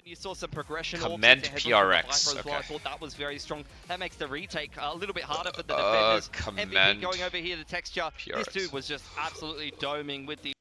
You saw some progression. Commend PRX. Okay. Okay. I thought that was very strong. That makes the retake a little bit harder for the defenders. Commend MVP going over here, the texture. PRX. This dude was just absolutely doming with the...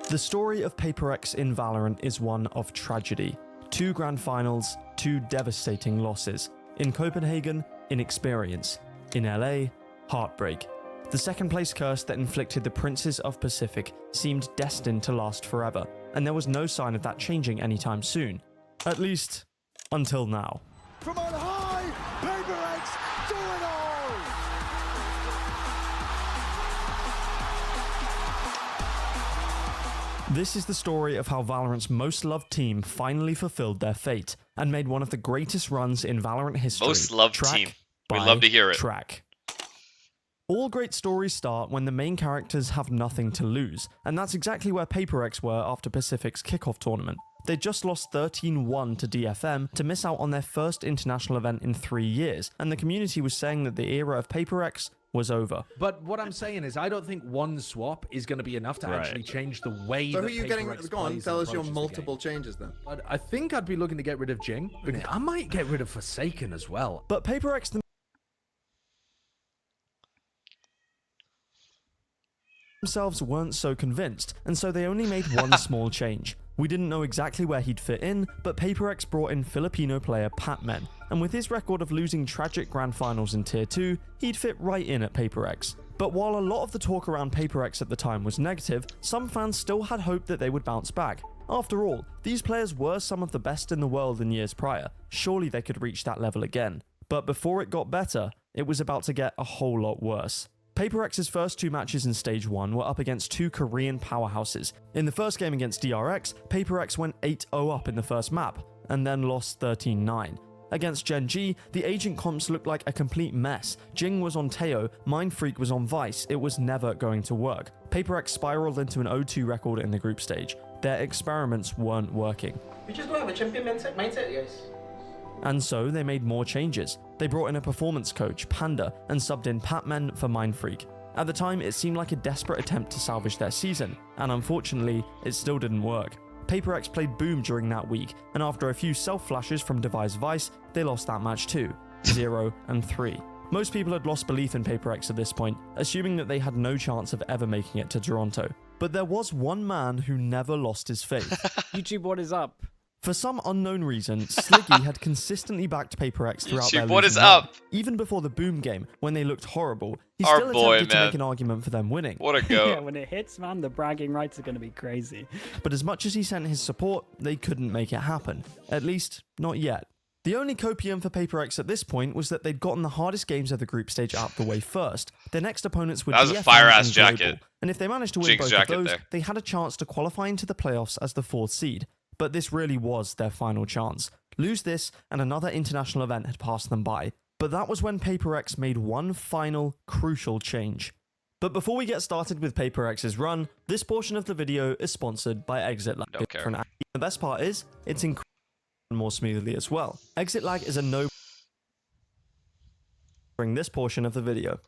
The story of PaperX in Valorant is one of tragedy. 2 grand finals, 2 devastating losses. In Copenhagen, inexperience. In LA, heartbreak. The second place curse that inflicted the Princes of Pacific seemed destined to last forever, and there was no sign of that changing anytime soon. At least, until now. From on high, PaperX do it all! This is the story of how Valorant's most loved team finally fulfilled their fate, and made one of the greatest runs in Valorant history. Most loved track team. We by love to hear it. Track. All great stories start when the main characters have nothing to lose, and that's exactly where PaperX were after Pacific's kickoff tournament. They just lost 13-1 to DFM to miss out on their first international event in 3 years, and the community was saying that the era of PaperX was over. But what I'm saying is, I don't think one swap is going to be enough to actually change the way So that who are you getting? PaperX Go on, plays tell and us your approaches the multiple game. changes then. I think I'd be looking to get rid of Jing. I might get rid of Forsaken as well. But PaperX themselves weren't so convinced, and so they only made one small change. We didn't know exactly where he'd fit in, but PaperX brought in Filipino player Patmen, and with his record of losing tragic grand finals in Tier 2, he'd fit right in at PaperX. But while a lot of the talk around PaperX at the time was negative, some fans still had hope that they would bounce back. After all, these players were some of the best in the world in years prior. Surely they could reach that level again. But before it got better, it was about to get a whole lot worse. PaperX's first 2 matches in Stage 1 were up against 2 Korean powerhouses. In the first game against DRX, PaperX went 8-0 up in the first map, and then lost 13-9. Against Gen G, the agent comps looked like a complete mess. Jing was on Teo, Mindfreak was on Vice, it was never going to work. PaperX spiraled into an 0-2 record in the group stage. Their experiments weren't working. We just don't have a champion mindset, guys. And so they made more changes. They brought in a performance coach, Panda, and subbed in Patmen for Mindfreak. At the time, it seemed like a desperate attempt to salvage their season, and unfortunately, it still didn't work. PaperX played Boom during that week, and after a few self-flashes from Device Vice, they lost that match too, 0-3. Most people had lost belief in PaperX at this point, assuming that they had no chance of ever making it to Toronto. But there was one man who never lost his faith. YouTube, what is up? For some unknown reason, Sliggy had consistently backed PaperX throughout their YouTube, what is losing run. up? Even before the Boom game, when they looked horrible, he Our still boy, attempted to man. make an argument for them winning. What a go. Yeah, when it hits, man, the bragging rights are going to be crazy. But as much as he sent his support, they couldn't make it happen. At least, not yet. The only copium for PaperX at this point was that they'd gotten the hardest games of the group stage out the way first. Their next opponents were That was a DFM fire-ass and Global, jacket. and if they managed to win Jing's both of jacket those, there. they had a chance to qualify into the playoffs as the 4th seed. But this really was their final chance. Lose this, and another international event had passed them by. But that was when PaperX made one final, crucial change. But before we get started with PaperX's run, this portion of the video is sponsored by Exit Lag. Don't care. The best part is, it's incredibly more smoothly as well. Exit Lag is a no during this portion of the video.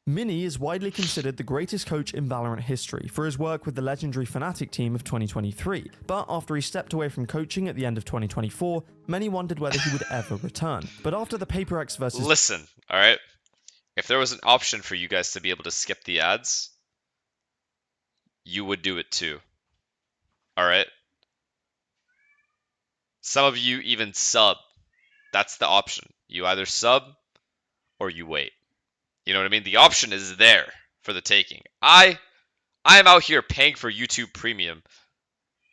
Mini is widely considered the greatest coach in Valorant history for his work with the legendary Fnatic team of 2023, but after he stepped away from coaching at the end of 2024, many wondered whether he would ever return. But after the PaperX versus... Listen, alright? If there was an option for you guys to be able to skip the ads, you would do it too. Alright? Some of you even sub. That's the option. You either sub or you wait. You know what I mean? The option is there for the taking. I am out here paying for YouTube Premium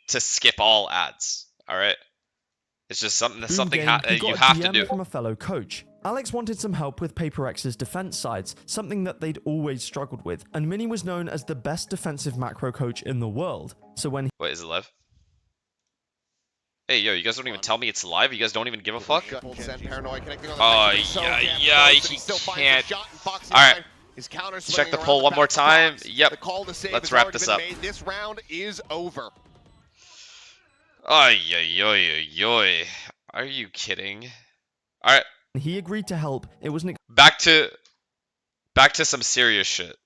to skip all ads. All right, it's just something that Boom game, he you got have a to DM do. from a fellow coach. Alex wanted some help with PaperX's defense sides, something that they'd always struggled with, and Mini was known as the best defensive macro coach in the world. So when Wait, is it live? Hey, yo, you guys don't even tell me it's live. You guys don't even give a fuck. Oh, yeah, he can't. All right. Check the poll one more time. Yep. Let's wrap this up. This round is over. Ay, ay, ay, ay, ay. Are you kidding? All right. he agreed to help, it was an Back to some serious shit.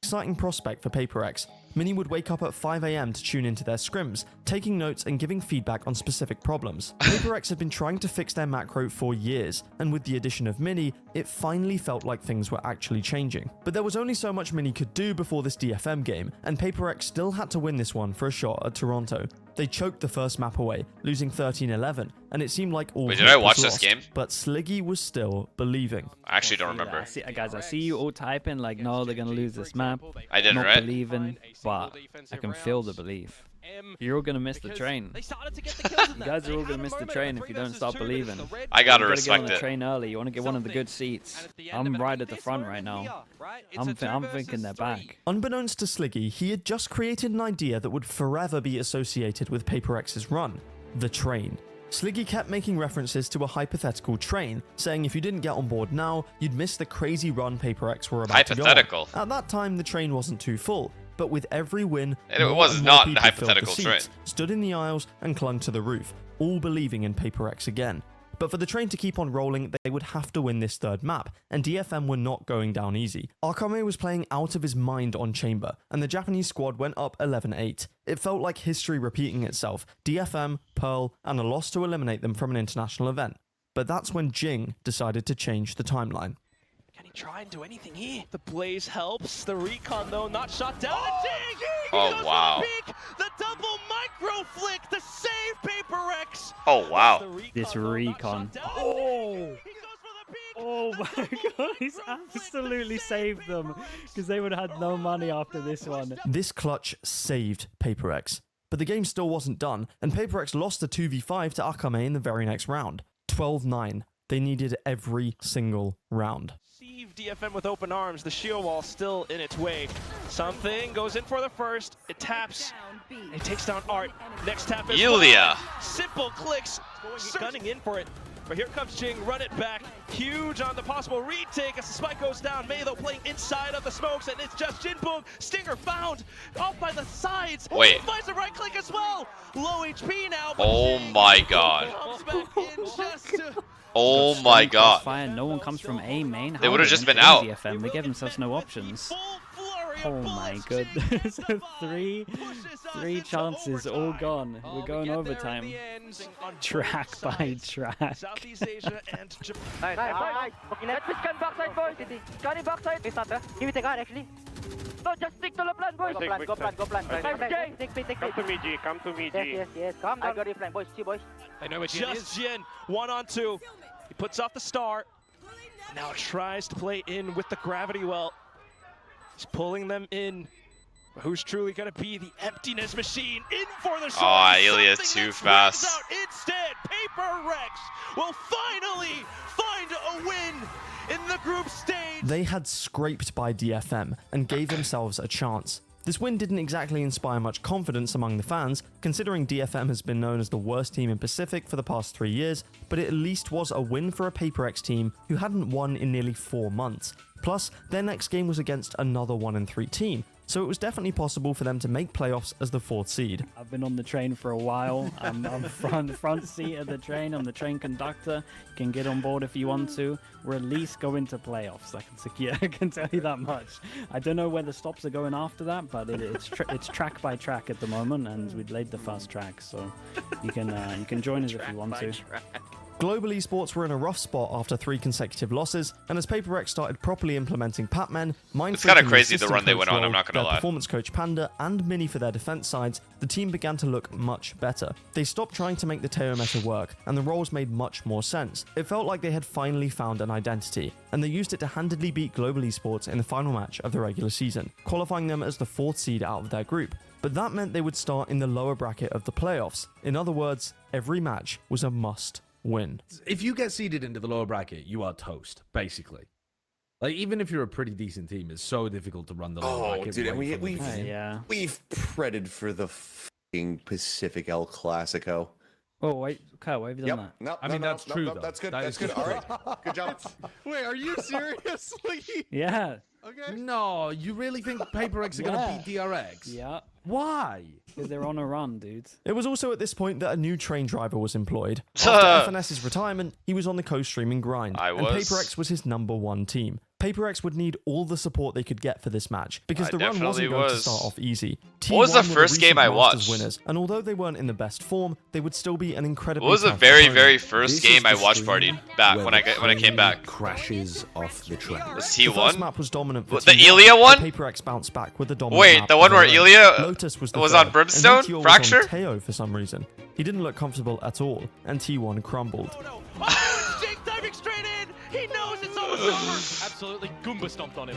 Exciting prospect for PaperX. Mini would wake up at 5 AM to tune into their scrims, taking notes and giving feedback on specific problems. PaperX had been trying to fix their macro for years, and with the addition of Mini, it finally felt like things were actually changing. But there was only so much Mini could do before this DFM game, and PaperX still had to win this one for a shot at Toronto. They choked the first map away, losing 13-11, and it seemed like all Wait, hope did I was watch this lost, game? But Sliggy was still believing. I actually don't remember. Guys, I see you all typing like, no, they're going to lose this map. I didn't, Not right? believing, but I can feel the belief. You're all going to miss the train. You guys are all going to miss the train if you don't start believing. I gotta You respect get on the it. train early. You want to get one of the good seats. I'm right at the front right now. I'm thinking they're back. Unbeknownst to Sliggy, he had just created an idea that would forever be associated with PaperX's run: the train. Sliggy kept making references to a hypothetical train, saying if you didn't get on board now, you'd miss the crazy run PaperX were about to go on. Hypothetical. At that time, the train wasn't too full, but with every win, And it more was and more not a people filled the hypothetical train. seats, stood in the aisles and clung to the roof, all believing in PaperX again. But for the train to keep on rolling, they would have to win this third map, and DFM were not going down easy. Akame was playing out of his mind on Chamber, and the Japanese squad went up 11-8. It felt like history repeating itself: DFM, Pearl, and a loss to eliminate them from an international event. But that's when Jing decided to change the timeline. Can he try and do anything here? The blaze helps. The recon, though, not shot down. Oh, wow. The double micro flick to save PaperX. Oh, wow. This recon. Oh my god, he's absolutely saved them, because they would have had no money after this one. This clutch saved PaperX. But the game still wasn't done, and PaperX lost the 2v5 to Akame in the very next round. 12-9. They needed every single round. DFM with open arms, the shield wall still in its way. Something goes in for the first, it taps, it takes down Art. Next tap is Yulia. Simple clicks, gunning in for it. But here comes Jing, run it back. Huge on the possible retake as the spike goes down. May though playing inside of the smokes, and it's just Jin Boom. Stinger found off by the sides. Wait. He finds the right click as well. Low HP now. But Oh Jing my god. comes back in just to... Oh my god. Fire, no one comes from A main. They would've just been How out. are they gonna DFM? They gave themselves no options. Oh my goodness. three chances all gone. We're going overtime. Track by track. Southeast Asia and Japan. Nice. Let's push gun backside, boys. Gun backside. Give me the gun, actually. No, just stick to the plan, boys. Go plan. Take me. Come to me, G. Come to me, G. Yes. Calm down. I got your plan, boys. See, boys. I know what just Jin, 1-on-2. He puts off the star. Now tries to play in with the gravity well. He's pulling them in. But who's truly going to be the emptiness machine? In for the shot. Oh, Ilya is too fast. Out instead, PaperX will finally find a win in the group stage. They had scraped by DFM and gave themselves a chance. This win didn't exactly inspire much confidence among the fans, considering DFM has been known as the worst team in Pacific for the past 3 years, but it at least was a win for a PaperX team who hadn't won in nearly 4 months. Plus, their next game was against another 1-3 team, so it was definitely possible for them to make playoffs as the 4th seed. I've been on the train for a while. I'm front seat of the train. I'm the train conductor. You can get on board if you want to. We're at least going to playoffs. I can tell you that much. I don't know where the stops are going after that, but it's track by track at the moment, and we've laid the first track, so you can join us if you want to. Global esports were in a rough spot after 3 consecutive losses, and as PaperX started properly implementing Patmen, It's kinda crazy the run they went on, I'm not gonna lie. Performance coach Panda, and Mini for their defense sides, the team began to look much better. They stopped trying to make the Teo meta work, and the roles made much more sense. It felt like they had finally found an identity, and they used it to handedly beat Global esports in the final match of the regular season, qualifying them as the 4th seed out of their group. But that meant they would start in the lower bracket of the playoffs. In other words, every match was a must win. If you get seeded into the lower bracket, you are toast, basically. Like, even if you're a pretty decent team, it's so difficult to run the lower bracket. Dude, and Yeah. we've pretted for the fucking Pacific El Clasico. Oh wait, Kyle, why have you done that? No, I mean, that's true, though. That's good. That That's is good. true. All right. Good job. Wait, are you seriously? Yeah. Okay. No, you really think PaperX are going to beat DRX? Yeah. Why? Because they're on a run, dude. It was also at this point that a new train driver was employed. After FNS's retirement, he was on the co-streaming grind, I and was. PaperX was his #1 team. Paper X would need all the support they could get for this match, because the run definitely wasn't going to was. start off easy. What was the T1 were first game recent I Masters watched? winners, and although they weren't in the best form, they would still be an incredibly What was the tough very, opponent. very first This game is I the watched stream partied back where when the I came train back? crashes off the track. Was The first T1? map was dominant for What, the T1, Ilya but one? Paper X bounced back with the dominant Wait, map the of one where their own. Ilya Lotus was, the was third, on Brimstone? and Meteor Fracture? was on Teo for some reason. He didn't look comfortable at all, and T1 crumbled. Oh, Jake diving straight in. He knows it's almost over. Absolutely Goomba stomped on him.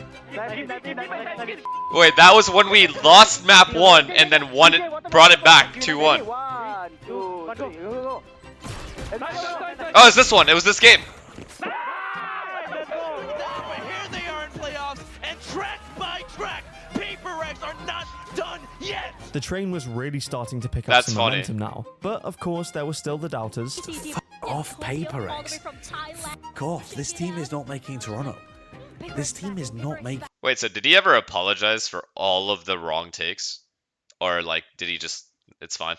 Wait, that was when we lost map 1 and then won it, brought it back 2-1. 1, 2, 3, go. Oh, it's this one. It was this game. But here they are in playoffs, and track by track, Paper X are not done yet. The train was really starting to pick up That's some funny. momentum now, but of course there were still the doubters. Off Paper X. Fuck off. This team is not making Toronto. This team is not making. Wait, so did he ever apologize for all of the wrong takes? Or, like, did he just... It's fine.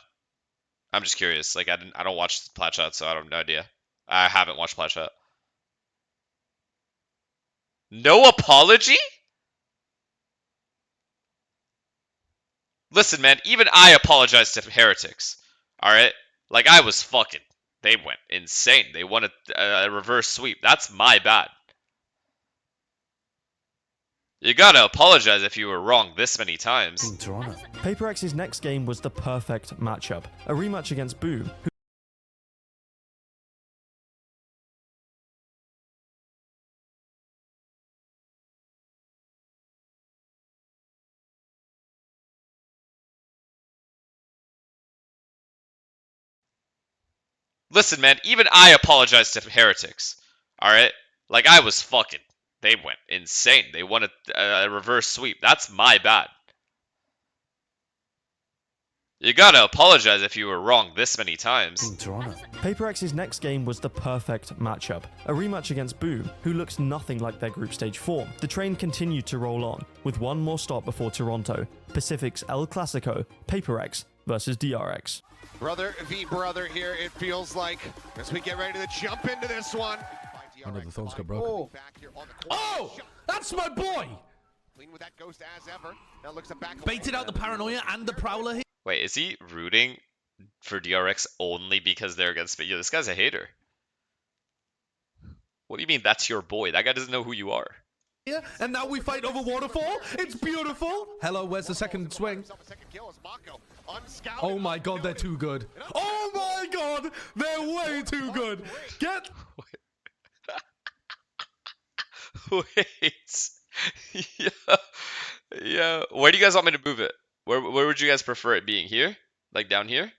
I'm just curious. Like, I don't watch Platshot, so I have no idea. I haven't watched Platshot. No apology? Listen, man, even I apologize to heretics. Alright? Like, I was fucking... They went insane. They won a reverse sweep. That's my bad. You gotta apologize if you were wrong this many times. in Toronto. Paper X's next game was the perfect matchup, a rematch against Boom, who Listen, man, even I apologize to heretics. Alright? Like, I was fucking... They went insane. They won a reverse sweep. That's my bad. You gotta apologize if you were wrong this many times. In Toronto. Paper X's next game was the perfect matchup, a rematch against Boom, who looks nothing like their group stage form. The train continued to roll on, with one more stop before Toronto, Pacific's El Clasico, Paper X versus DRX. Brother v brother here, it feels like, as we get ready to jump into this one. One of the thorns got broken. Oh, That's my boy! clean with that ghost as ever. Now looks a back. Baited out the paranoia and the prowler here. Wait, is he rooting for DRX only because they're against me? Yo, this guy's a hater. What do you mean that's your boy? That guy doesn't know who you are. And now we fight over waterfall. It's beautiful. Hello, where's the second swing? Oh my god, they're too good. Oh my god, they're way too good. Get... Wait. Yeah. Where do you guys want me to move it? Where would you guys prefer it being? Here? Like down here?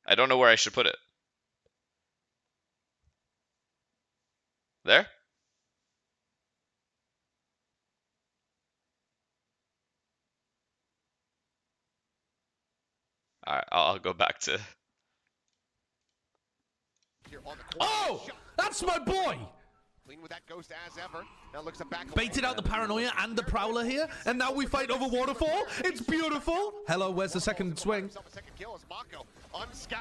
I don't know where I should put it. There? Alright, I'll go back to... Oh! That's my boy! Clean with that ghost as ever. Now looks a back. Baited out the paranoia and the prowler here. And now we fight over waterfall. It's beautiful. Hello, where's the second swing?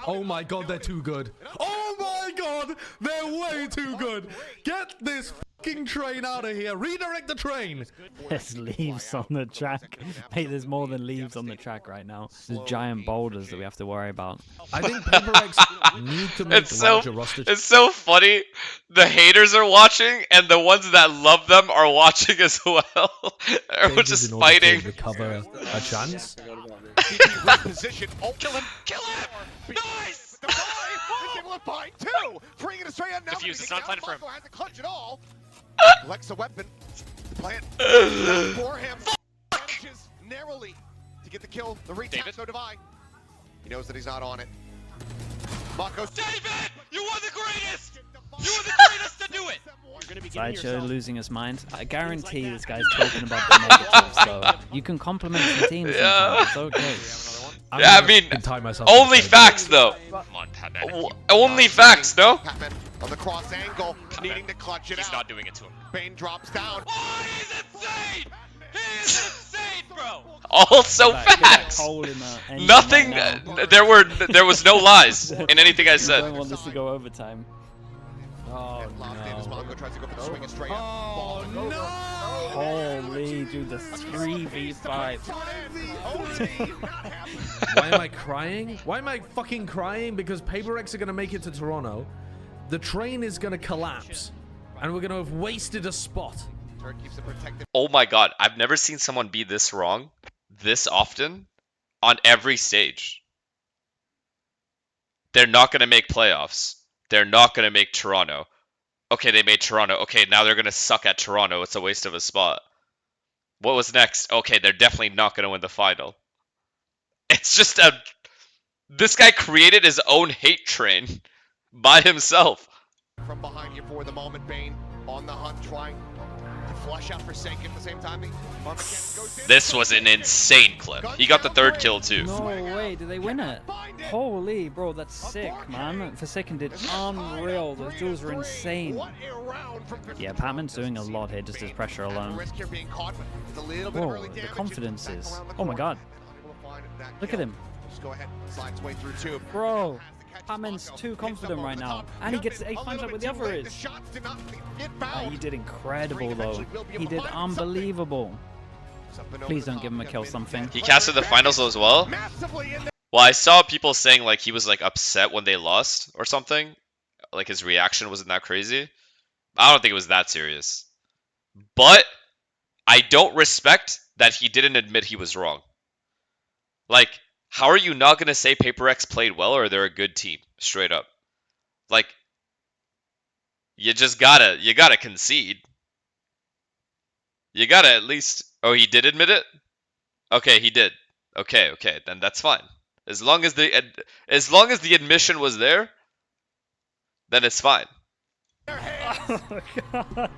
Oh my god, they're too good. Oh my god, they're way too good. Get this fucking train out of here. Redirect the train. There's leaves on the track. Mate, there's more than leaves on the track right now. There's giant boulders that we have to worry about. I think Paper X need to make larger roster. It's so funny. The haters are watching, and the ones that love them are watching as well. We're just in order fighting. to recover a chance. Position. Oh, kill him! Kill him! Nice! He's able to find two! Freeing it straight out now. Diffuse, it's not planted for him. Has to clutch it all. Collects a weapon. Plant. For him. Manages narrowly to get the kill. The retake, so divide. He knows that he's not on it. Mako's David! You were the greatest! You were the greatest to do it! Sideshow losing his mind. I guarantee this guy's talking about the negatives, so you can compliment the team sometimes. It's okay. Yeah, I mean, Tie myself only to the facts though. Come on, Patman. Only facts, no? Patman on the cross angle, needing to clutch it He's out. not doing it to him. Bane drops down. Oh, he's insane! He is insane, bro! Also Get that facts. hole in the engine Nothing. right now. There was no lies in anything I I said. don't want this to go overtime. Oh, Locked in as Mongo tries to go for the swing and straight up. Oh, no! Holy, dude, the 3v5. Why am I crying? Why am I fucking crying? Because Paper X are going to make it to Toronto. The train is going to collapse. And we're going to have wasted a spot. Oh my god, I've never seen someone be this wrong this often on every stage. They're not going to make playoffs. They're not going to make Toronto. Okay, they made Toronto. Okay, now they're going to suck at Toronto. It's a waste of a spot. What was next? Okay, they're definitely not going to win the final. It's just a... This guy created his own hate train by himself. From behind here for the moment, Bane on the hunt, trying to flush out Forsaken at the same time. This was an insane clip. He got the third kill too. No way, did they win it? Holy, bro, that's sick, man. Forsaken did unreal. Those duels were insane. Yeah, Patman's doing a lot here, just his pressure alone. Whoa, the confidence is... Oh my god. Look at him. Bro, Patman's too confident right now. And he gets a finds out where the other is. He did incredible though. He did unbelievable. Please don't give him a kill something. He casted the finals as well? Well, I saw people saying like he was like upset when they lost or something. Like his reaction wasn't that crazy. I don't think it was that serious. But I don't respect that he didn't admit he was wrong. Like, how are you not going to say Paper X played well or they're a good team? Straight up. Like, you gotta concede. You gotta at least... Oh, he did admit it? Okay, he did. Okay, then that's fine. As long as the admission was there, then it's fine. Oh god.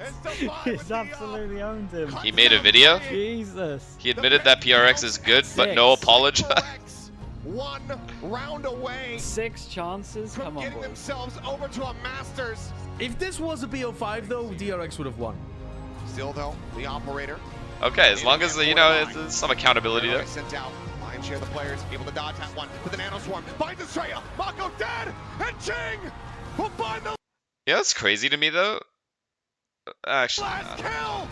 He's absolutely owned him. He made a video. Jesus. He admitted that PRX is good, but no apology. One round away. 6 chances. Come on, getting boys. themselves over to a Masters. If this was a BO5 though, DRX would have won. Still though, the operator. Okay, as long as you know there's some accountability there. Sent out. Lion share the players, able to dodge that one with the nano swarm. Finds Estrella. Mako dead, and Ching will find the Yeah, that's crazy to me though. Actually, last kill.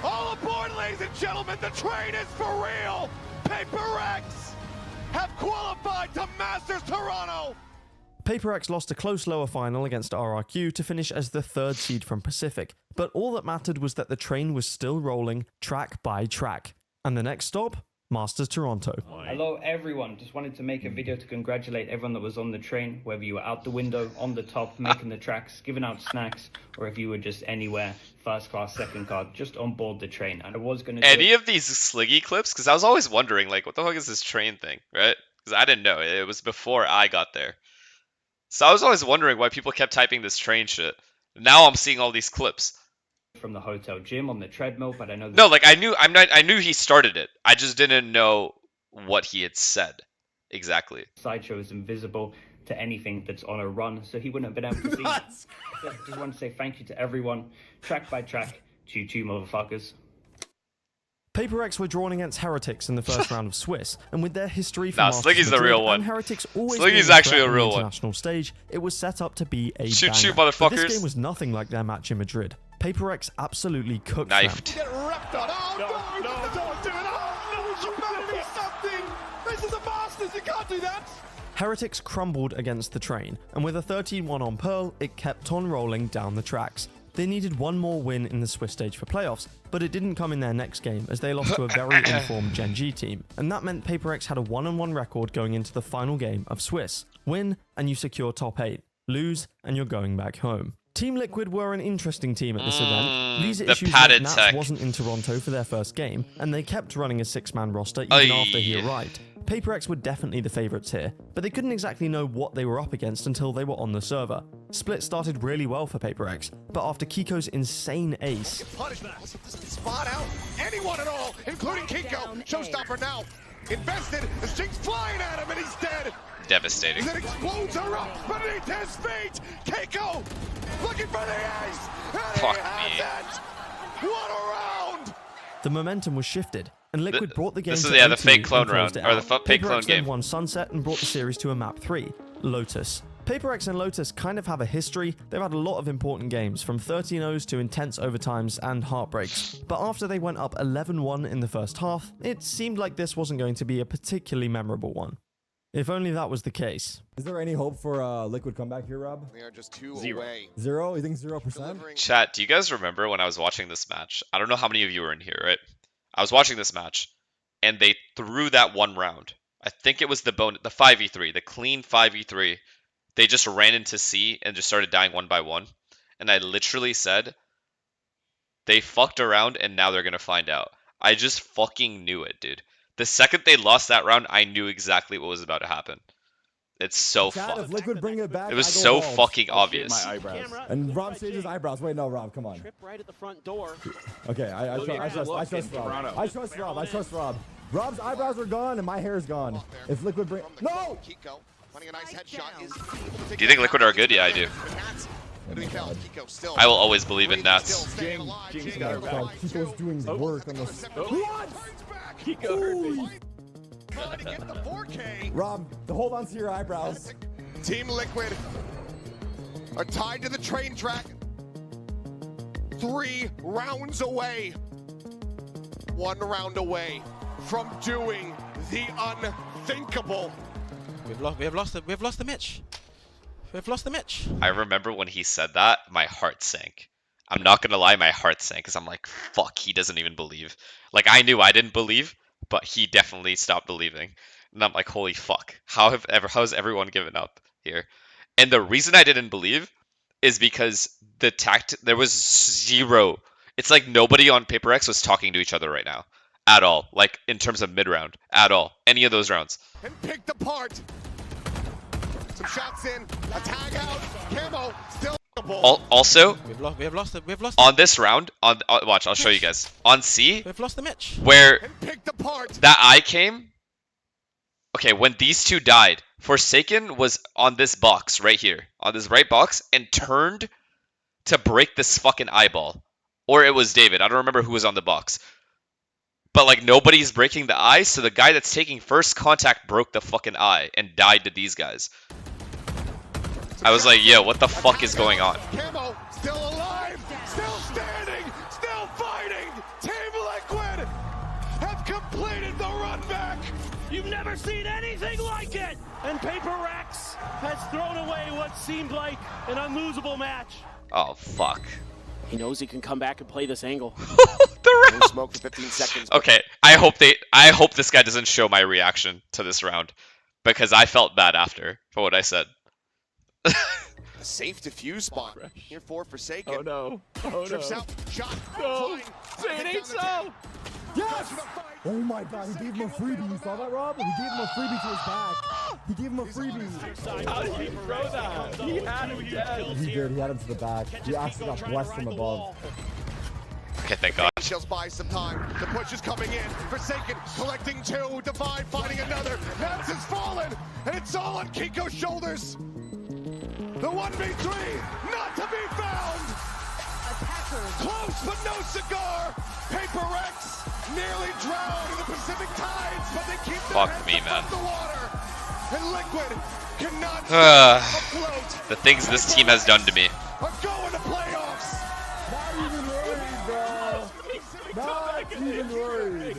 All aboard, ladies and gentlemen. The train is for real. Paper X have qualified to Masters Toronto. Paper X lost a close lower final against RRQ to finish as the 3rd seed from Pacific, but all that mattered was that the train was still rolling track by track. And the next stop? Masters Toronto. Hello everyone, just wanted to make a video to congratulate everyone that was on the train, whether you were out the window, on the top, making the tracks, giving out snacks, or if you were just anywhere, first class, second class, just on board the train. And I was going to any of these Sliggy clips, because I was always wondering, like, what the fuck is this train thing, right? Because I didn't know, it was before I got there. So I was always wondering why people kept typing this train shit. Now I'm seeing all these clips. From the hotel gym on the treadmill, but I know... No, like, I knew he started it. I just didn't know what he had said. Exactly. Sideshow is invisible to anything that's on a run, so he wouldn't have been able to see it. Just want to say thank you to everyone, track by track, choo-choo motherfuckers. Paper X were drawn against Heretics in the first round of Swiss, and with their history from Sliggy's the real one. Heretics always Sliggy's actually a real one. International stage, it was set up to be a shoot, banger. motherfuckers. But this game was nothing like their match in Madrid. Paper X absolutely cooked Knifed. them. Get repped on. Oh, no, don't do it. Oh, no, you better be something. This is a Masters. You can't do that. Heretics crumbled against the train, and with a 13-1 on Pearl, it kept on rolling down the tracks. They needed one more win in the Swiss stage for playoffs, but it didn't come in their next game as they lost to a very informed Gen G team, and that meant Paper X had a 1-1 record going into the final game of Swiss. Win, and you secure top 8. Lose, and you're going back home. Team Liquid were an interesting team at this event. Visa issues meant Nats wasn't in Toronto for their first game, and they kept running a 6-man roster even after he arrived. Paper X were definitely the favourites here, but they couldn't exactly know what they were up against until they were on the server. Split started really well for Paper X, but after Kiko's insane ace... Spot out anyone at all, including Kiko. Showstopper now. Invested, the Sting's flying at him and he's dead. Devastating. Then explodes her up beneath his feet. Keiko looking for the ace. And Fuck he has it. What a round! The momentum was shifted, and Liquid brought the game this to is, the 0-2 fake clone and closed round, it or out. the fake Paper clone X then game. won Sunset and brought the series to a map 3, Lotus. PaperX and Lotus kind of have a history. They've had a lot of important games, from 13-0s to intense overtimes and heartbreaks. But after they went up 11-1 in the first half, it seemed like this wasn't going to be a particularly memorable one. If only that was the case. Is there any hope for a Liquid comeback here, Rob? They are just 2 away. 0? You think 0%? Chat, do you guys remember when I was watching this match? I don't know how many of you were in here, right? I was watching this match, and they threw that one round. I think it was the 5v3, the clean 5v3. They just ran into C and just started dying one by one. And I literally said, they fucked around and now they're going to find out. I just fucking knew it, dude. The second they lost that round, I knew exactly what was about to happen. It's so fun. If Liquid bring it back, it was so fucking obvious. And Rob shades his eyebrows. Wait, no, Rob, come on. Trip right at the front door. Okay, I trust Rob. I trust Rob. I trust Rob. Rob's eyebrows are gone and my hair is gone. If Liquid bring... No! A nice headshot is Do you think Liquid are good? Yeah, I do. I will always believe in Nats. Kiko's doing work on this. Rob, hold on to your eyebrows. Team Liquid are tied to the train track. 3 rounds away. 1 round away from doing the unthinkable. We have lost the match. We've lost the match. I remember when he said that, my heart sank. I'm not gonna lie, my heart sank because I'm like, fuck, he doesn't even believe. Like, I knew I didn't believe, but he definitely stopped believing. And I'm like, holy fuck, how's everyone given up here? And the reason I didn't believe is because there was zero. It's like nobody on PaperX was talking to each other right now. At all. Like, in terms of mid-round. At all. Any of those rounds. And picked apart. Some shots in. A tag out. Camo. Still. Also, we have lost on this round, watch, I'll show you guys. On C, we've lost the match. Where picked apart. That eye came. Okay, when these two died, Forsaken was on this box right here, on this right box, and turned to break this fucking eyeball. Or it was David. I don't remember who was on the box. But like nobody's breaking the eye, so the guy that's taking first contact broke the fucking eye and died to these guys. I was like, yo, what the fuck is going on? Camo, still alive, still standing, still fighting. Team Liquid have completed the run back. You've never seen anything like it. And PaperX has thrown away what seemed like an unlosable match. Oh fuck. He knows he can come back and play this angle. The round. Smoke for 15 seconds. Okay, I hope this guy doesn't show my reaction to this round, because I felt bad after for what I said. A safe defuse spot here for Forsaken. Oh no. Oh Trips no. out. Shot. No. Flying. Say it ain't so. Yes! Oh my god, he gave him a freebie. You saw that, Rob? He gave him a freebie to his back. He gave him a freebie. How did he throw that? He had him dead. He did. He had him to the back. He actually got blessed from above. Okay, thank God. She'll buy some time. The push is coming in. Forsaken collecting 2. Divide finding another. Nats has fallen, and it's all on Kiko's shoulders. The 1v3 not to be found. Close but no cigar. PaperX nearly drowned in the Pacific tides, but they keep their heads above the water. And Liquid cannot stay afloat. The things this team has done to me. Are going to playoffs. Not even worried.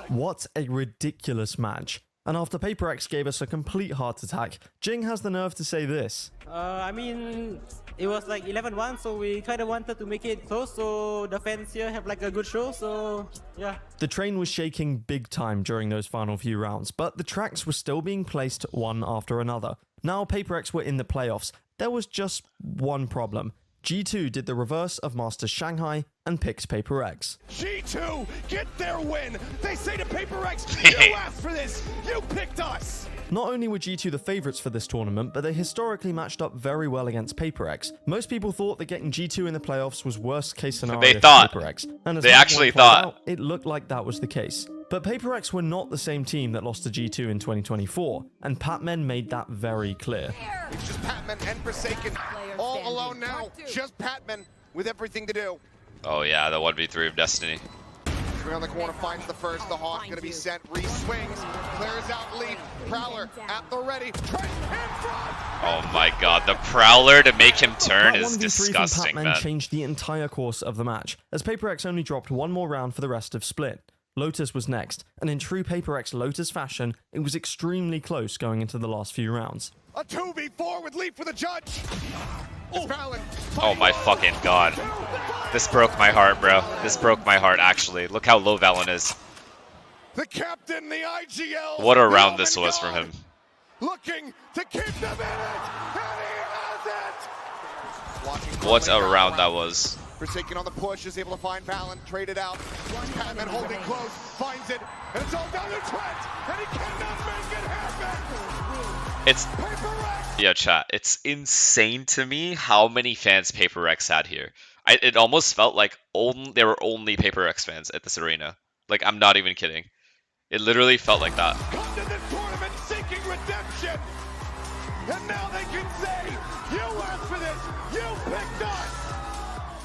What a ridiculous match. And after PaperX gave us a complete heart attack, Jing has the nerve to say this. I mean, it was like 11-1, so we kind of wanted to make it close, so the fans here have like a good show, so yeah. The train was shaking big time during those final few rounds, but the tracks were still being placed one after another. Now PaperX were in the playoffs. There was just one problem. G2 did the reverse of Masters Shanghai and picked PaperX. G2 get their win. They say to PaperX, you asked for this. You picked us. Not only were G2 the favourites for this tournament, but they historically matched up very well against PaperX. Most people thought that getting G2 in the playoffs was worst case scenario for PaperX. And as they actually thought. It looked like that was the case. But PaperX were not the same team that lost to G2 in 2024, and Patmen made that very clear. It's just Patmen and Forsaken all alone now. Just Patmen with everything to do. Oh yeah, the 1v3 of Destiny. Swing on the corner, finds the first. The Hawk gonna be sent. Re-swings, clears out Leaf. Prowler at the ready. Trace in front. Oh my god, the Prowler to make him turn That is 1v3 disgusting, from man. Patman changed the entire course of the match, as Paper X only dropped one more round for the rest of Split. Lotus was next, and in true Paper X Lotus fashion, it was extremely close going into the last few rounds. A 2v4 with Leaf for the judge. Oh my fucking god. This broke my heart, bro. This broke my heart, actually. Look how low Valen is. The captain, the IGL. What a round this was for him. Looking to keep them in it, and he has it. What a round that was. Forsaken on the push, is able to find Valen, trade it out. Patman holding close, finds it, and it's all down to Trent, and he cannot make it happen. It's yeah, chat. It's insane to me how many fans Paper X had here. It almost felt like there were only Paper X fans at this arena. Like, I'm not even kidding. It literally felt like that. Come to this tournament seeking redemption, and now they can say, "You asked for this, you picked us."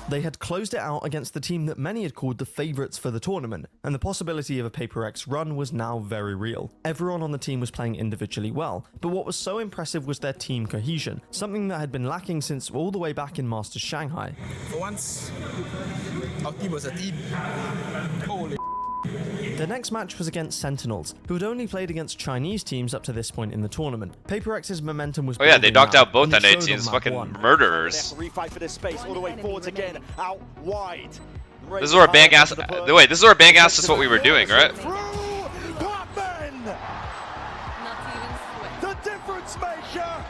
They had closed it out against the team that many had called the favourites for the tournament, and the possibility of a Paper X run was now very real. Everyone on the team was playing individually well, but what was so impressive was their team cohesion, something that had been lacking since all the way back in Masters Shanghai. For once, our team was a team. Holy. Their next match was against Sentinels, who had only played against Chinese teams up to this point in the tournament. Paper X's momentum was oh yeah, they knocked now, out both and they NA showed teams, on map fucking one. murderers. Refight for this space all the way forwards again, out wide. This is where Bang asked. Wait, this is where Bang asked us what we were doing, right? The difference maker.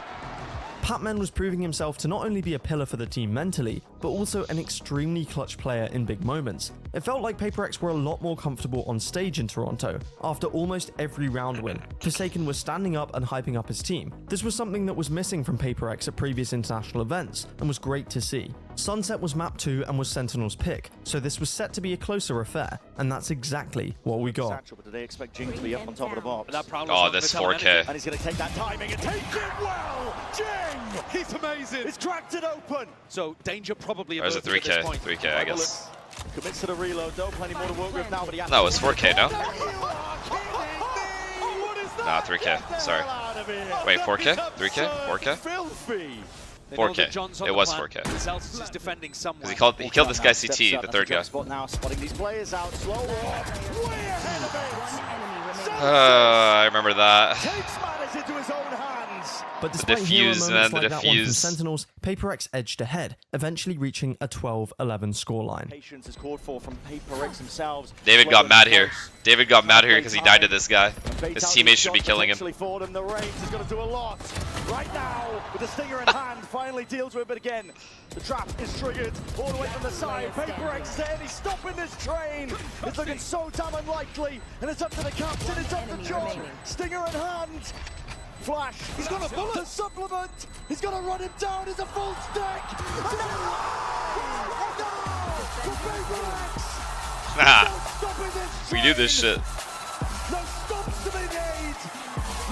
Patman was proving himself to not only be a pillar for the team mentally, but also an extremely clutch player in big moments. It felt like Paper X were a lot more comfortable on stage in Toronto. After almost every round win, Forsaken was standing up and hyping up his team. This was something that was missing from Paper X at previous international events, and was great to see. Sunset was map 2 and was Sentinel's pick, so this was set to be a closer affair, and that's exactly what we got. But do they expect Jing to be up on top of the box? Oh, this 4K. And he's going to take that timing and take it well. Jing, he's amazing. He's cracked it open. So danger probably. There's a 3K, 3K, I guess. Commits to the reload. Don't plenty more to work with now, but he has No, it's 4K, no? Nah, 3K, sorry. Wait, 4K? 3K? 4K? Filthy. 4K. It was 4K. Is defending somewhere. Because he killed this guy CT, the third guy. Now spotting these players out slow walk. Way ahead of it. I remember that. Takes matters into his own hands. But despite hero defuse, moments man, the like that one from defuse. Sentinels, Paper X edged ahead, eventually reaching a 12-11 scoreline. Patience is called for from Paper X themselves. David got mad here. David got mad here because he died to this guy. His teammates should be killing him. For them, the range is going to do a lot. Right now, with the stinger in hand, finally deals with it again. The trap is triggered all the way from the side. Paper X is there, he's stopping this train. It's looking so damn unlikely, and it's up to the captain, it's up to John. Stinger in hand. Flash, he's got a bullet to supplement. He's going to run him down. It's a full stack. We do this shit. No stops to be made.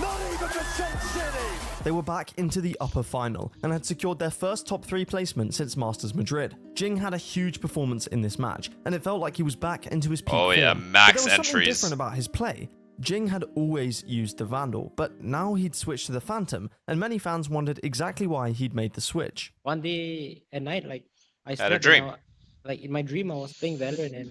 Not even for Sun City. They were back into the upper final and had secured their first top 3 placement since Masters Madrid. Jing had a huge performance in this match, and it felt like he was back into his peak form. yeah, But max there was something entries. different about his play. Jing had always used the Vandal, but now he'd switched to the Phantom, and many fans wondered exactly why he'd made the switch. One day at night, like I Had a slept dream. and like in my dream, I was playing Valorant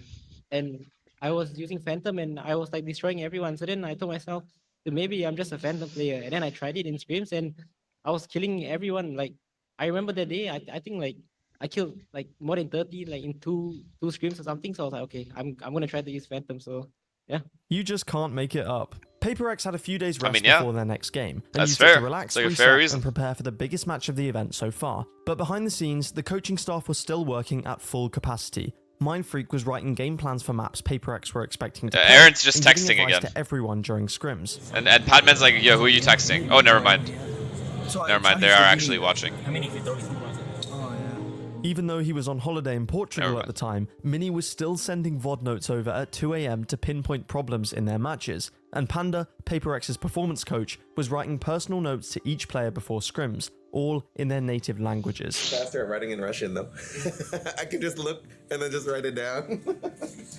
and I was using Phantom and I was like destroying everyone. So then I told myself, maybe I'm just a Phantom player. And then I tried it in scrims and I was killing everyone. Like I remember that day, I think like I killed like more than 30 like in two scrims or something. So I was like, okay, I'm gonna try to use Phantom. So yeah. You just can't make it up. Paper X had a few days rest yeah. before their next game, and That's used it fair. to relax, It's like a reset, fair reason. and prepare for the biggest match of the event so far. But behind the scenes, the coaching staff was still working at full capacity. Mindfreak was writing game plans for maps Paper X were expecting to play, Aaron's just and giving texting advice again. to everyone during scrims. And Patman's like, yo, who are you texting? Oh, never mind. Never mind, they are actually watching. Even though he was on holiday in Portugal at the time, Mini was still sending VOD notes over at 2 AM to pinpoint problems in their matches, and Panda, Paper X's performance coach, was writing personal notes to each player before scrims. all in their native languages. Faster at writing in Russian though. I can just look and then just write it down.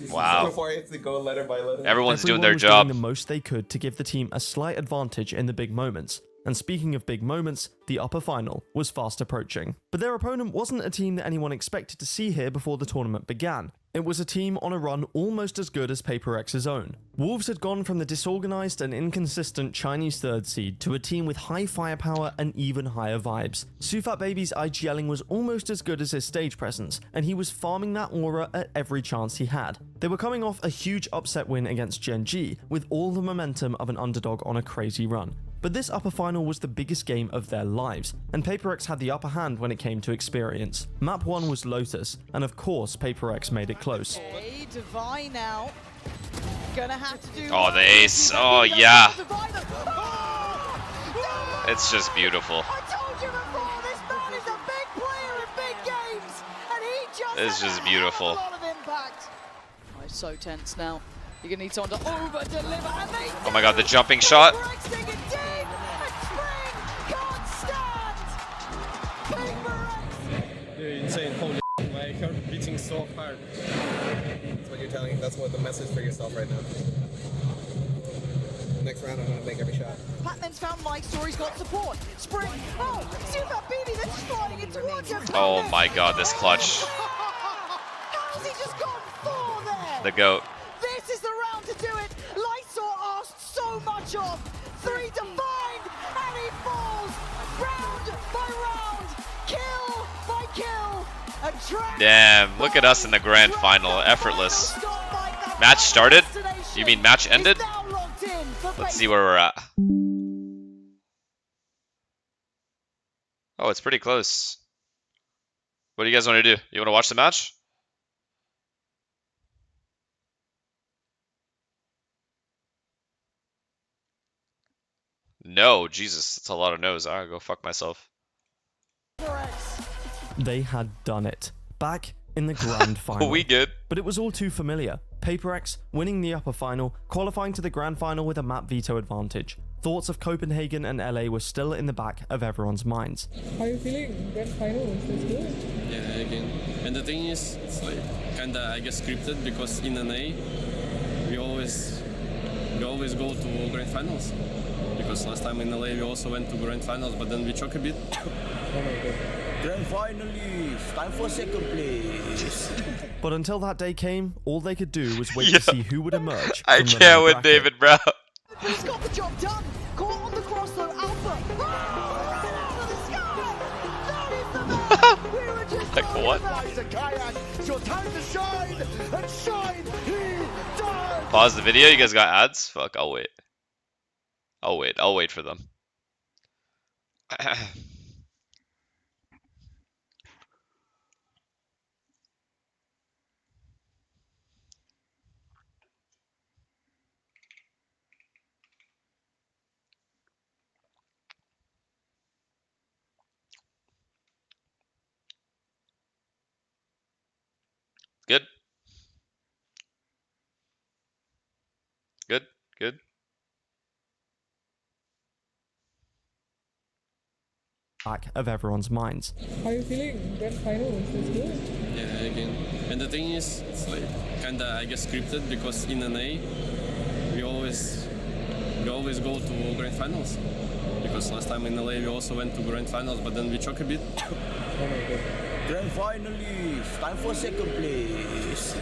Wow. Before I have to go letter by letter. Everyone's doing their was job. doing the most they could to give the team a slight advantage in the big moments. And speaking of big moments, the upper final was fast approaching. But their opponent wasn't a team that anyone expected to see here before the tournament began. It was a team on a run almost as good as Paper X's own. Wolves had gone from the disorganized and inconsistent Chinese third seed to a team with high firepower and even higher vibes. Sufat Baby's IGLing was almost as good as his stage presence, and he was farming that aura at every chance he had. They were coming off a huge upset win against Gen G, with all the momentum of an underdog on a crazy run. But this upper final was the biggest game of their lives, and Paper X had the upper hand when it came to experience. Map 1 was Lotus, and of course Paper X made it close. Okay, Divine now. Gonna have to do Oh, the ace. Oh, yeah. It's just beautiful. I told you before, this man is a big player in big games, and he just It's just beautiful. a lot of impact. Oh, it's so tense now. You're gonna need someone to over-deliver, and they Oh my god, the jumping shot. You're insane. Holy my heart beating so hard. That's what you're telling. That's what the message for yourself right now. Next round, I'm gonna make every shot. Patman's found Mike Story's got support. Spring. Oh, Super Baby, they're just sliding it towards him. Oh my god, this clutch. How's he just gone 4 there? The GOAT. This is the round to do it. Lysor asked so much of. 3 defined, and he falls. Round by round, kill by kill. Damn, look at us in the grand final. Effortless. Match started? You mean match ended? Let's see where we're at. Oh, it's pretty close. What do you guys want to do? You want to watch the match? No, Jesus, that's a lot of no's. I'll go fuck myself. They had done it. Back in the grand final. We good. But it was all too familiar. Paper X winning the upper final, qualifying to the grand final with a map veto advantage. Thoughts of Copenhagen and LA were still in the back of everyone's minds. How are you feeling? Grand final, is good? Yeah, again. And the thing is, it's like kinda, I guess, scripted because in NA we always go to grand finals. Because last time in LA we also went to grand finals, but then we choke a bit. Grand finalists, time for second place. But until that day came, all they could do was wait to see who would emerge. I can't with David Brown. He's got the job done. Caught on the cross though, Alpha. Like what? It's your time to shine, and shine he does. Pause the video. You guys got ads? Fuck, I'll wait. I'll wait for them. Good. Good. Back of everyone's minds. How are you feeling? Grand final, is good? Yeah, again. And the thing is, it's like kinda, I guess, scripted because in NA we always go to grand finals. Because last time in LA we also went to grand finals, but then we choke a bit. Grand finalists, time for second place.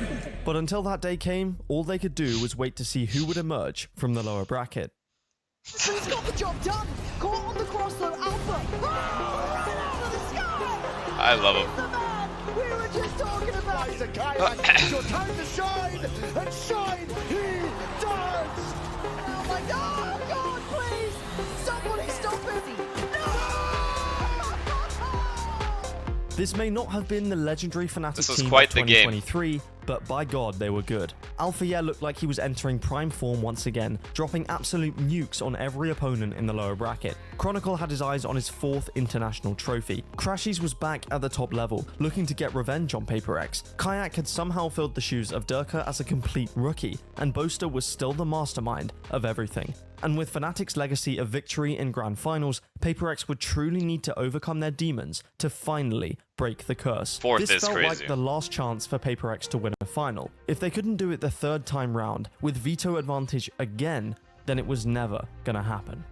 But until that day came, all they could do was wait to see who would emerge from the lower bracket. He's got the job done. Caught on the cross though, Alpha. I love him. We were just talking about It's your time to shine, and shine he does. Oh my God, God, please, somebody stop him. This may not have been the legendary Fnatic This was team quite of the game. 2023, but by God, they were good. FNS looked like he was entering prime form once again, dropping absolute nukes on every opponent in the lower bracket. Chronicle had his eyes on his 4th international trophy. Crashies was back at the top level, looking to get revenge on Paper X. Kayak had somehow filled the shoes of Durka as a complete rookie, and Boaster was still the mastermind of everything. And with Fnatic's legacy of victory in Grand Finals, Paper X would truly need to overcome their demons to finally break the curse. Fourth this is felt crazy. like the last chance for Paper X to win a final. If they couldn't do it the 3rd time round, with veto advantage again, then it was never gonna happen.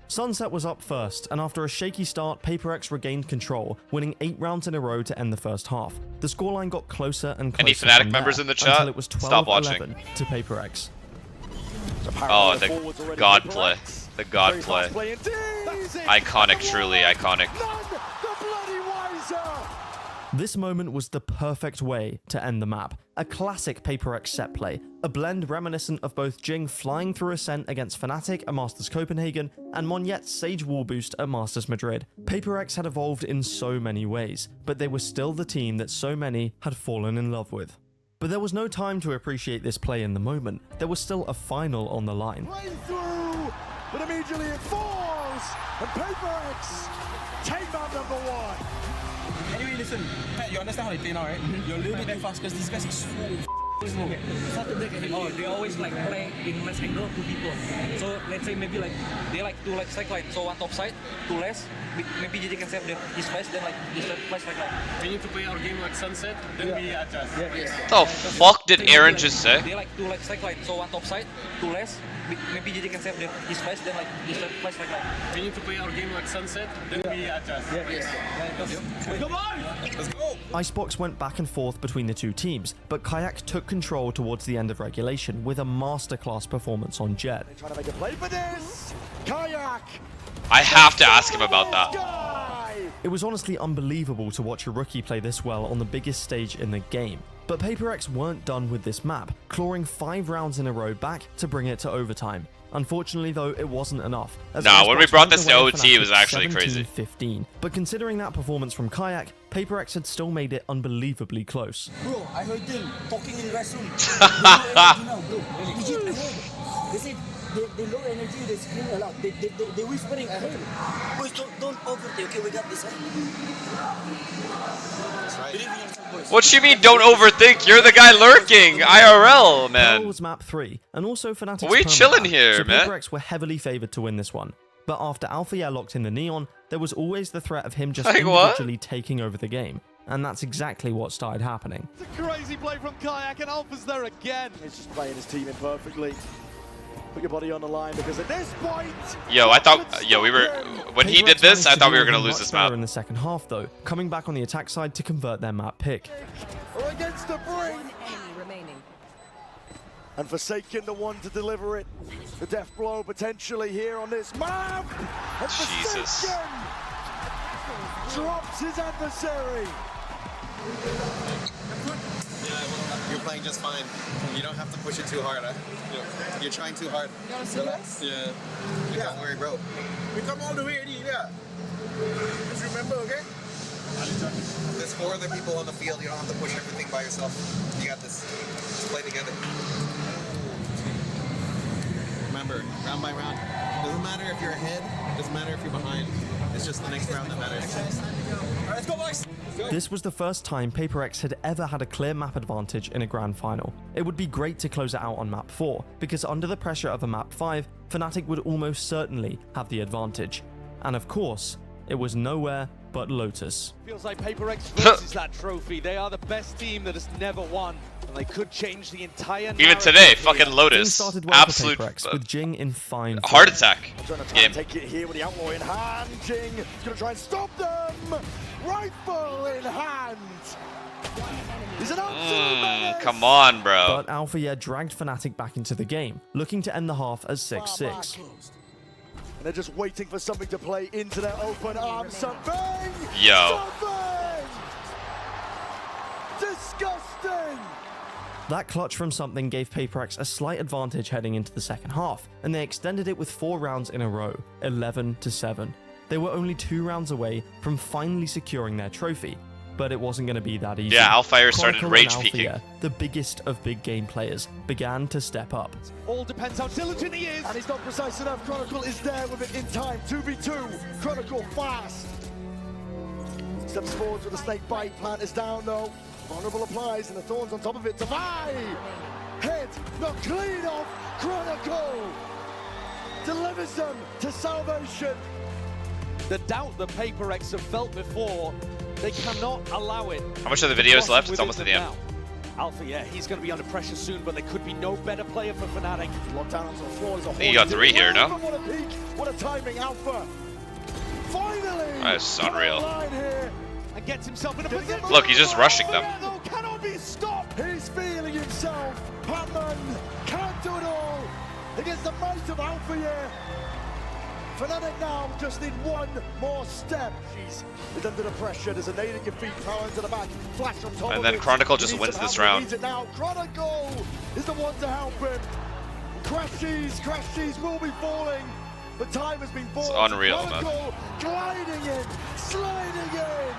Sunset was up first, and after a shaky start, Paper X regained control, winning 8 rounds in a row to end the first half. The scoreline got closer and closer Any Fnatic from members there, in the chat? until it was Stop watching. 12-11 to Paper X. Oh, the God play. The God play. Iconic, truly iconic. This moment was the perfect way to end the map. A classic Paper X set play, a blend reminiscent of both Jing flying through Ascent against Fnatic at Masters Copenhagen and Monyet's Sage wall boost at Masters Madrid. Paper X had evolved in so many ways, but they were still the team that so many had fallen in love with. But there was no time to appreciate this play in the moment. There was still a final on the line. Through, but immediately it falls, and Paper X take out number 1. Anyway, listen, Pat, you understand how they play now, right? You're a little bit too fast because these guys are so slow. Oh, they always like play in less angle to people. So let's say maybe like they like to like stack like so one top side, 2 less. Maybe JJ can save his flash, then like his flash like that. We need to play our game like Sunset, then we adjust. What the fuck did Aaron just say? They like to like stack like so one top side, 2 less. Maybe JJ can save his flash, then like his flash like that. We need to play our game like Sunset, then we adjust. Come on! Let's go! Icebox went back and forth between the two teams, but Kayak took control towards the end of regulation with a masterclass performance on Jet. They're trying to make a play for this. Kayak. I have to ask him about that. It was honestly unbelievable to watch a rookie play this well on the biggest stage in the game. But Paper X weren't done with this map, clawing 5 rounds in a row back to bring it to overtime. Unfortunately though, it wasn't enough. Nah, when we brought this to OT, it was actually crazy. 17-15. But considering that performance from Kayak, Paper X had still made it unbelievably close. Bro, I heard them talking in the restroom. They now, bro. Legit, I heard. They said they low energy, they scream a lot. They whispering, I heard. Boys, don't overthink, okay? We got this, What you mean don't overthink? You're the guy lurking! IRL, man. That was map 3, and also Fnatic's We chilling here, so man. Paper X were heavily favoured to win this one. But after FNS locked in the Neon, there was always the threat of him just individually taking over the game. And that's exactly what started happening. It's a crazy play from Kayak, and Alpha's there again. He's just playing his team in perfectly. Put your body on the line because at this point... Yo, I thought... Yo, we were... When he did this, I thought we were going to lose this map. In the second half, though, coming back on the attack side to convert their map pick. Or against the brink. And Forsaken the one to deliver it. The death blow potentially here on this map. And Jesus. Forsaken drops his adversary. You're playing just fine. You don't have to push it too hard, huh? You're trying too hard. Relax. Yeah. Don't worry, bro. We come all the way, yeah. Just remember, okay? There's 4 other people on the field. You don't have to push everything by yourself. You got this. Just play together. Remember, round by round. Doesn't matter if you're ahead. Doesn't matter if you're behind. It's just the next round that matters. All right, let's go, boys. This was the first time Paper X had ever had a clear map advantage in a grand final. It would be great to close it out on map 4, because under the pressure of a map 5, Fnatic would almost certainly have the advantage. And of course, it was nowhere but Lotus. Feels like Paper X versus that trophy. They are the best team that has never won, and they could change the entire. Even today, fucking Lotus, absolute with Jing in fine heart attack game. Take it here with the outlaw in hand. Jing is going to try and stop them. Rifle in hand. He's an absolute come on, bro. But FNS dragged Fnatic back into the game, looking to end the half as 6-6. And they're just waiting for something to play into their open arms. Something! Yo. Something! Disgusting! That clutch from something gave Paper X a slight advantage heading into the second half, and they extended it with 4 rounds in a row, 11-7. They were only 2 rounds away from finally securing their trophy. But it wasn't going to be that easy. Yeah, Alfire started Chronicle rage and peeking. Alfire, the biggest of big game players, began to step up. All depends how diligent he is. And he's not precise enough. Chronicle is there with it in time. 2v2. Chronicle fast. Steps forwards with a snake bite. Plant is down though. Vulnerable applies and the thorns on top of it. Davai! Head not clean off. Chronicle delivers them to salvation. The doubt that Paper X have felt before, they cannot allow it. How much of the video is left? It's almost at the end. Alpha, yeah, he's going to be under pressure soon, but there could be no better player for Fnatic. Locked down onto the floor. I think you got 3 here, no? What a peak! What a timing, Alpha! Finally! That's unreal. And gets himself in a position. Look, he's just rushing them. Cannot be stopped. He's feeling himself. Patman can't do it all. Against the might of Alpha here. Fnatic now just need one more step. She's under the pressure. There's a nade at your feet, power into the back, flash on top And of then it. Chronicle He just needs wins some this help. He round. needs it now. Chronicle is the one to help him. Crash cheese will be falling. But time has been bought. It's unreal, man. Chronicle gliding in, sliding in.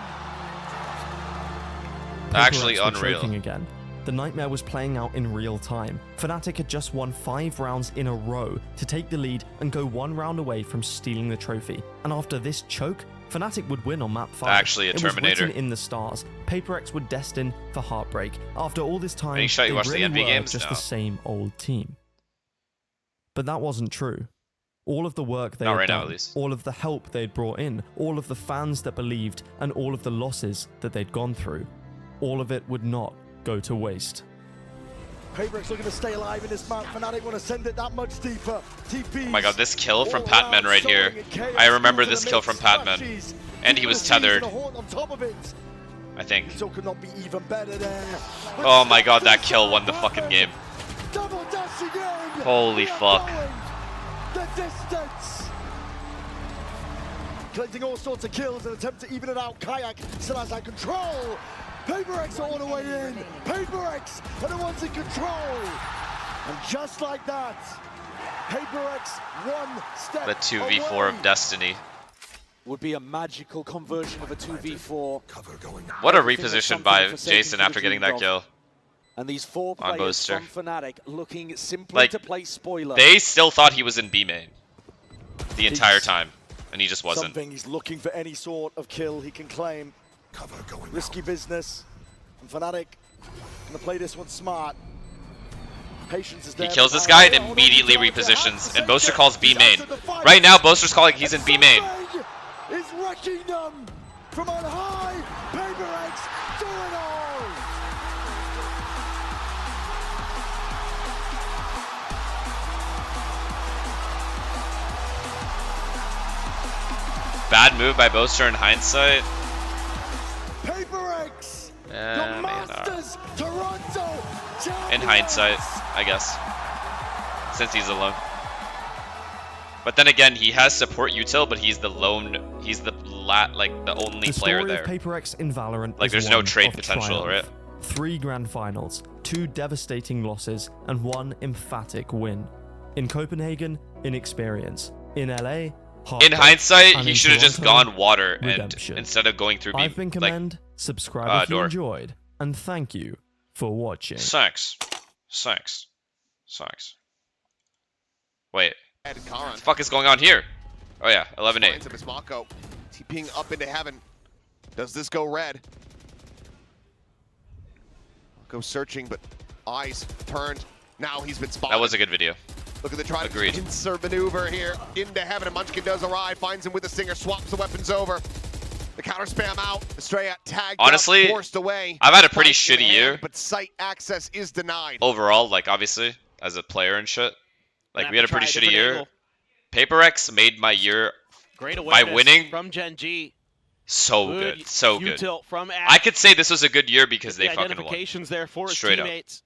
Actually Paper X were unreal. choking again. The nightmare was playing out in real time. Fnatic had just won 5 rounds in a row to take the lead and go 1 round away from stealing the trophy. And after this choke, Fnatic would win on map 5. Actually, a It Terminator. was written in the stars. Paper X were destined for heartbreak. After all this time, Any shot you they watch the really NB were games? just No. the same old team. But that wasn't true. All of the work they Not had right now, done, at least. all of the help they'd brought in, all of the fans that believed, and all of the losses that they'd gone through, all of it would not go to waste. Paper X looking to stay alive in this map. Fnatic want to send it that much deeper. TPs. Oh my god, this kill from Patman right here. I remember this kill from Patman. And he was tethered, On top of it. I think. So could not be even better there. Oh my god, that kill won the fucking game. Double dash again. Holy fuck. The distance. Collecting all sorts of kills and attempt to even it out. Kayak still has that control. Paper X all the way in. Paper X are the ones in control. And just like that, Paper X one step The 2v4 of Destiny. Would be a magical conversion of a 2v4. What a reposition by Jason after getting that kill. And these 4 on players Boaster. from Fnatic looking simply Like, to play spoiler. they still thought he was in B main the entire time, and he just wasn't. Something he's looking for any sort of kill he can claim. Risky business. And Fnatic gonna play this one smart. Patience is He there. kills this guy and immediately repositions, and Boaster calls B main. Right now, Boaster's calling he's in B main. Is wrecking them from on high. Paper X do it all. Bad move by Boaster in hindsight. Paper X. Eh, Masters Toronto. in hindsight, I guess, since he's alone. But then again, he has support util, but he's the lone, he's the only The player story there. of Paper X in Valorant Like, is there's no one trade of potential, triumph. right? 3 grand finals, 2 devastating losses, and 1 emphatic win. In Copenhagen, inexperience. In LA, In heartbreak. hindsight, And he in should have just Toronto, gone water redemption. and instead of going through I've been like Command. Subscribe if you door. enjoyed, and thank you for watching. Thanks. Wait, what the fuck is going on here? Oh yeah, 11-8. Mako TPing up into heaven. Does this go red? Go searching, but eyes turned. Now he's been spotted. That was a good video. Look at the try Agreed. to insert maneuver here into heaven, and Munchkin does arrive, finds him with the Stinger, swaps the weapons over. The counter spam out. Estrella tagged Honestly, up, forced away. I've had a pretty Fight in shitty hand, year. but site access is denied. Overall, like, obviously, as a player and shit. Like, we had a pretty try a shitty different year. angle. Paper X made my year Great by awareness winning from Gen G. so good. So good. util from I could say this was a good year because they the fucking won. identifications there for his Straight up. teammates.